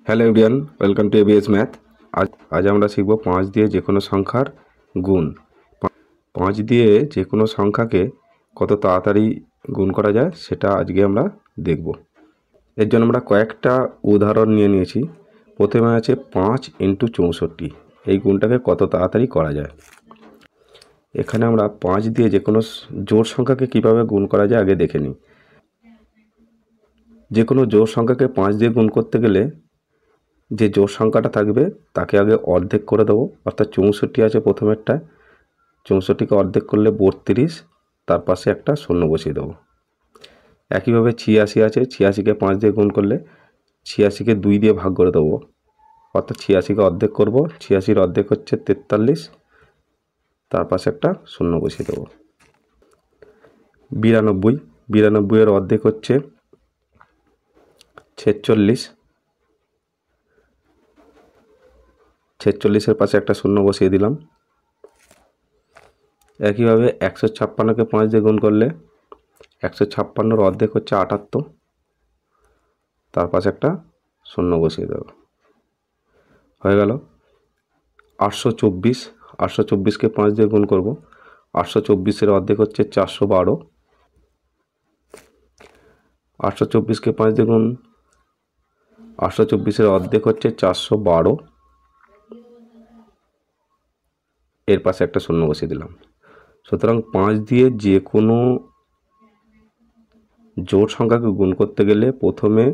Hello everyone, welcome to ABS math. আজ আমরা শিখব 5 দিয়ে যে কোনো সংখ্যার গুণ। 5 দিয়ে যে কোনো সংখ্যাকে কত তাড়াতাড়ি গুণ করা যায় সেটা আজকে আমরা দেখব। এর জন্য আমরা কয়েকটা উদাহরণ নিয়েছি। প্রথমে আছে 5 × 64। এই গুণটাকে কত তাড়াতাড়ি করা যায়। এখানে আমরা 5 দিয়ে যে কোনো জোড় সংখ্যাকে কিভাবে গুণ করা যায় আগে দেখে নিই। যে কোনো জোড় সংখ্যাকে 5 দিয়ে গুণ করতে গেলে যে জোড় সংখ্যাটা থাকবে তাকে আগে অর্ধেক করে দেবো। অর্থাৎ 64 আছে প্রথমেরটা, 64কে অর্ধেক করলে 32, তার পাশে একটা শূন্য বসিয়ে দেবো। একইভাবে 86 আছে, 86কে 5 দিয়ে গুণ করলে 86কে 2 দিয়ে ভাগ করে দেবো। অর্থাৎ 86কে অর্ধেক করব, 86-র অর্ধেক হচ্ছে 43, তার পাশে একটা শূন্য বসিয়ে দেবো। 92-এর অর্ধেক হচ্ছে 46, 46-এর পাশে একটা শূন্য বসিয়ে দিলাম। একইভাবে 156কে 5 দিয়ে গুণ করলে 156-র অর্ধেক হচ্ছে 78, তার পাশে একটা শূন্য বসিয়ে দেব। হয়ে গেল। 824-কে 5 দিয়ে গুণ করব। 824-এর অর্ধেক হচ্ছে 412, 824-কে 5 দিয়ে গুণ, 824-এর অর্ধেক হচ্ছে 412, এর পাশে একটা শূন্য বসিয়ে দিলাম। সুতরাং 5 দিয়ে যে কোনো জোড় সংখ্যাকে গুণ করতে গেলে প্রথমে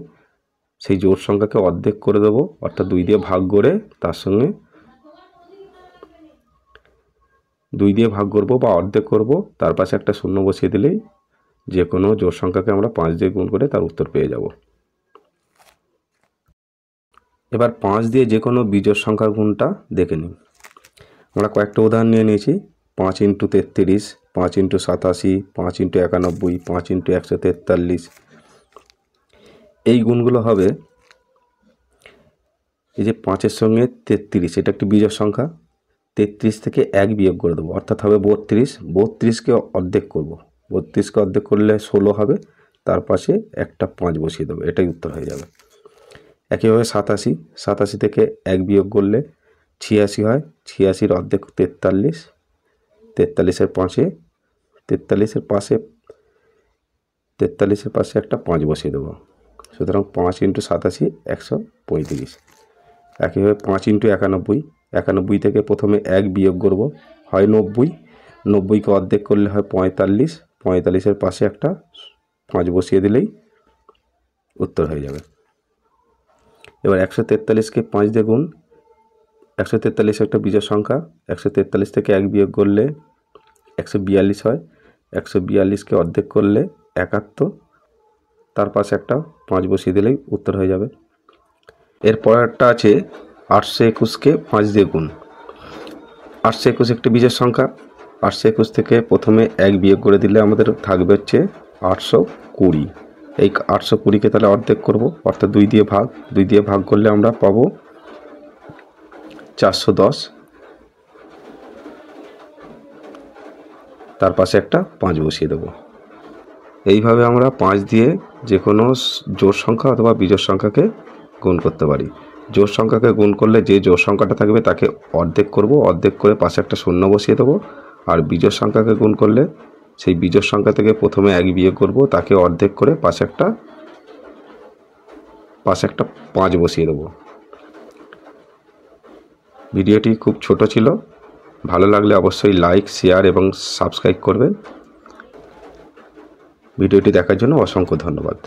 সেই জোড় সংখ্যাকে অর্ধেক করে দেব, অর্থাৎ 2 দিয়ে ভাগ করে তার সঙ্গে 2 দিয়ে ভাগ করব বা অর্ধেক করব, তার পাশে একটা শূন্য বসিয়ে দিলেই যে কোনো জোড় সংখ্যাকে আমরা 5 দিয়ে গুণ করে তার উত্তর পেয়ে যাব। এবার 5 দিয়ে যে কোনো বিজোড় সংখ্যার গুণটা দেখে নিই। আমরা কয়েকটা উদাহরণ নিয়ে নিয়েছি। 5 × 33, 5 × 87, 5 × 91, 5 × 143। এই গুণগুলো হবে, এই যে 5-এর সঙ্গে 33, এটা একটি বিজোড় সংখ্যা। 33 থেকে 1 বিয়োগ করে দেবো, অর্থাৎ হবে 32। 32কে অর্ধেক করব, 32কে অর্ধেক করলে 16 হবে, তার পাশে একটা 5 বসিয়ে দেবো, এটাই উত্তর হয়ে যাবে। একইভাবে 87 থেকে 1 বিয়োগ করলে 86 হয়। 86-র অর্ধেক 43, 43-এর পাশে একটা 5 বসিয়ে দেবো। সুতরাং 5 × 87 135। একইভাবে 5 × 91, 91 থেকে প্রথমে 1 বিয়োগ করব, হয় 90, 90কে অর্ধেক করলে হয় 45, 45-এর পাশে একটা 5 বসিয়ে দিলেই উত্তর হয়ে যাবে। এবার 143কে 5 দিয়ে গুণ। 143 একটা বিজোড় সংখ্যা। 143 থেকে 1 বিয়োগ করলে 142 হয়। 142কে অর্ধেক করলে 71, তার পাশে একটা 5 বসিয়ে দিলেই উত্তর হয়ে যাবে। এরপর একটা আছে 821কে 5 দিয়ে গুণ। 821 একটি বিজোড় সংখ্যা। 821 থেকে প্রথমে 1 বিয়োগ করে দিলে আমাদের থাকবে হচ্ছে 820। এই 820কে তাহলে অর্ধেক করব, অর্থাৎ 2 দিয়ে ভাগ করলে আমরা পাবো 410, তার পাশে একটা 5 বসিয়ে দেবো। এইভাবে আমরা 5 দিয়ে যে কোনো জোড় সংখ্যা অথবা বিজোড় সংখ্যাকে গুণ করতে পারি। জোড় সংখ্যাকে গুণ করলে যে জোড় সংখ্যাটা থাকবে তাকে অর্ধেক করব, অর্ধেক করে পাশে একটা শূন্য বসিয়ে দেবো। আর বিজোড় সংখ্যাকে গুণ করলে সেই বিজোড় সংখ্যা থেকে প্রথমে 1 বিয়োগ করব, তাকে অর্ধেক করে পাশে একটা 5 বসিয়ে দেবো। ভিডিওটি খুব ছোট ছিল, ভালো লাগলে অবশ্যই লাইক, শেয়ার এবং সাবস্ক্রাইব করবেন। ভিডিওটি দেখার জন্য অসংখ্য ধন্যবাদ।